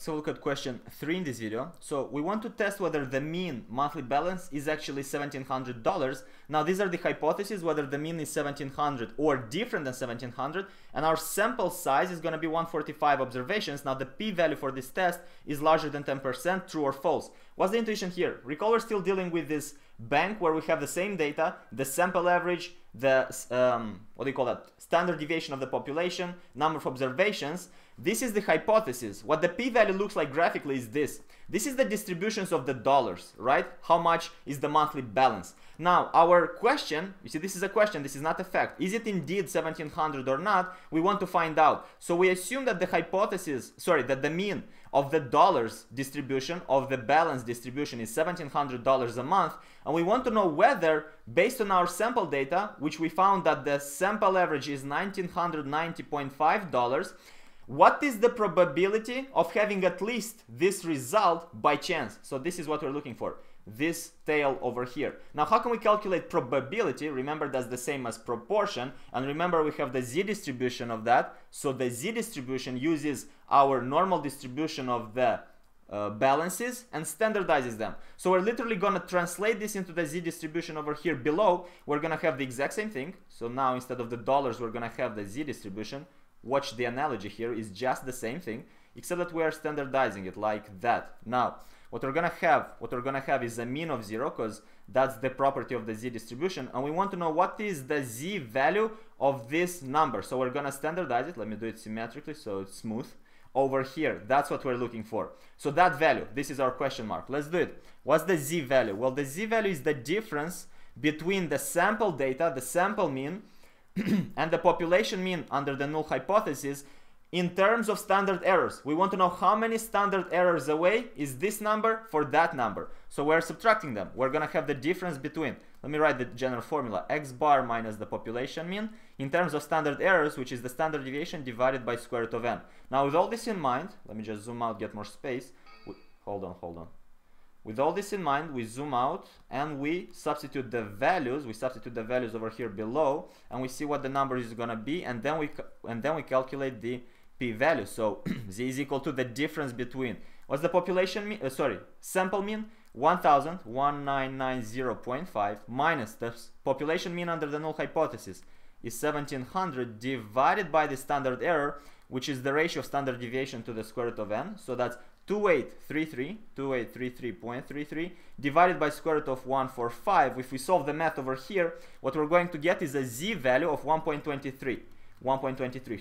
Let's have a look at question 3 in this video. So we want to test whether the mean monthly balance is actually $1,700. Now these are the hypotheses, whether the mean is 1,700 or different than 1,700, and our sample size is going to be 145 observations. Now the p-value for this test is larger than 10%, true or false. What's the intuition here? Recall we're still dealing with this bank where we have the same data, the sample average, the standard deviation of the population, number of observations. This is the hypothesis. What the p-value looks like graphically is this. This is the distributions of the dollars, right? How much is the monthly balance? Now, our question, you see, this is a question, this is not a fact. Is it indeed 1,700 or not? We want to find out. So we assume that the hypothesis, that the mean of the dollars distribution, of the balance distribution is $1,700 a month. And we want to know whether, based on our sample data, which we found that the sample average is $1,990.5, what is the probability of having at least this result by chance? So this is what we're looking for, this tail over here. Now, how can we calculate probability? Remember, that's the same as proportion. And remember, we have the z distribution of that. So the z distribution uses our normal distribution of the balances and standardizes them. So we're literally going to translate this into the z distribution over here below. We're going to have the exact same thing. So now, instead of the dollars, we're going to have the z distribution. Watch the analogy here, is just the same thing, except that we are standardizing it like that. Now, what we're gonna have is a mean of 0, because that's the property of the z distribution, and we want to know what is the z value of this number. So we're gonna standardize it. Let me do it symmetrically so it's smooth. Over here, that's what we're looking for. So that value, this is our question mark. Let's do it. What's the z value? Well, the z value is the difference between the sample data, the sample mean, and the population mean under the null hypothesis in terms of standard errors. We want to know how many standard errors away is this number for that number. So we're subtracting them. We're going to have the difference between, let me write the general formula, x bar minus the population mean in terms of standard errors, which is the standard deviation divided by square root of n. Now, with all this in mind, let me just zoom out, get more space. Hold on. With all this in mind, we zoom out and we substitute the values. We substitute the values over here below, and we see what the number is going to be, and then we calculate the p-value. So z is equal to the difference between, what's the population mean? Sample mean 1,1990.5 minus the population mean under the null hypothesis is 1,700 divided by the standard error, which is the ratio of standard deviation to the square root of n. So that's 2833.33 divided by square root of 145. If we solve the math over here, what we're going to get is a z value of 1.23.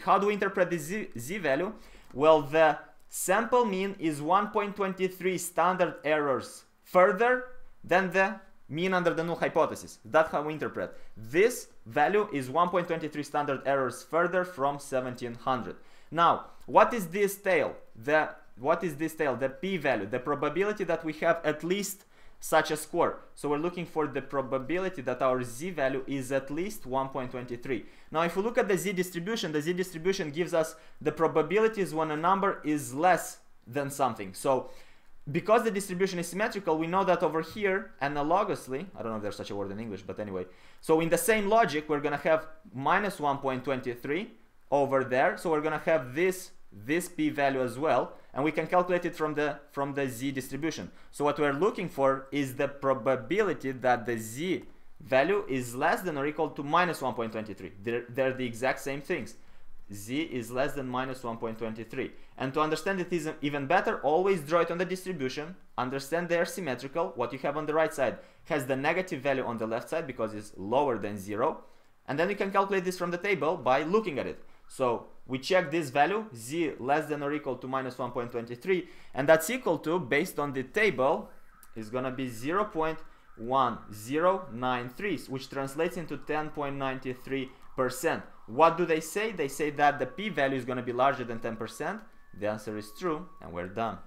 How do we interpret this z value? Well, the sample mean is 1.23 standard errors further than the mean under the null hypothesis. That's how we interpret. This value is 1.23 standard errors further from 1,700. Now, what is this tail? The p-value, the probability that we have at least such a score. So we're looking for the probability that our z value is at least 1.23. Now, if we look at the z distribution gives us the probabilities when a number is less than something. So because the distribution is symmetrical, we know that over here, analogously, I don't know if there's such a word in English, but anyway, so in the same logic, we're going to have minus 1.23 over there. So we're going to have this p-value as well, and we can calculate it from the z distribution. So what we're looking for is the probability that the z value is less than or equal to minus 1.23. They're the exact same things. Z is less than minus 1.23. And to understand it even better, always draw it on the distribution. Understand they're symmetrical. What you have on the right side has the negative value on the left side because it's lower than 0. And then you can calculate this from the table by looking at it. So we check this value, z less than or equal to minus 1.23, and that's equal to, based on the table, is going to be 0.1093, which translates into 10.93%. What do they say? They say that the p-value is going to be larger than 10%. The answer is true, and we're done.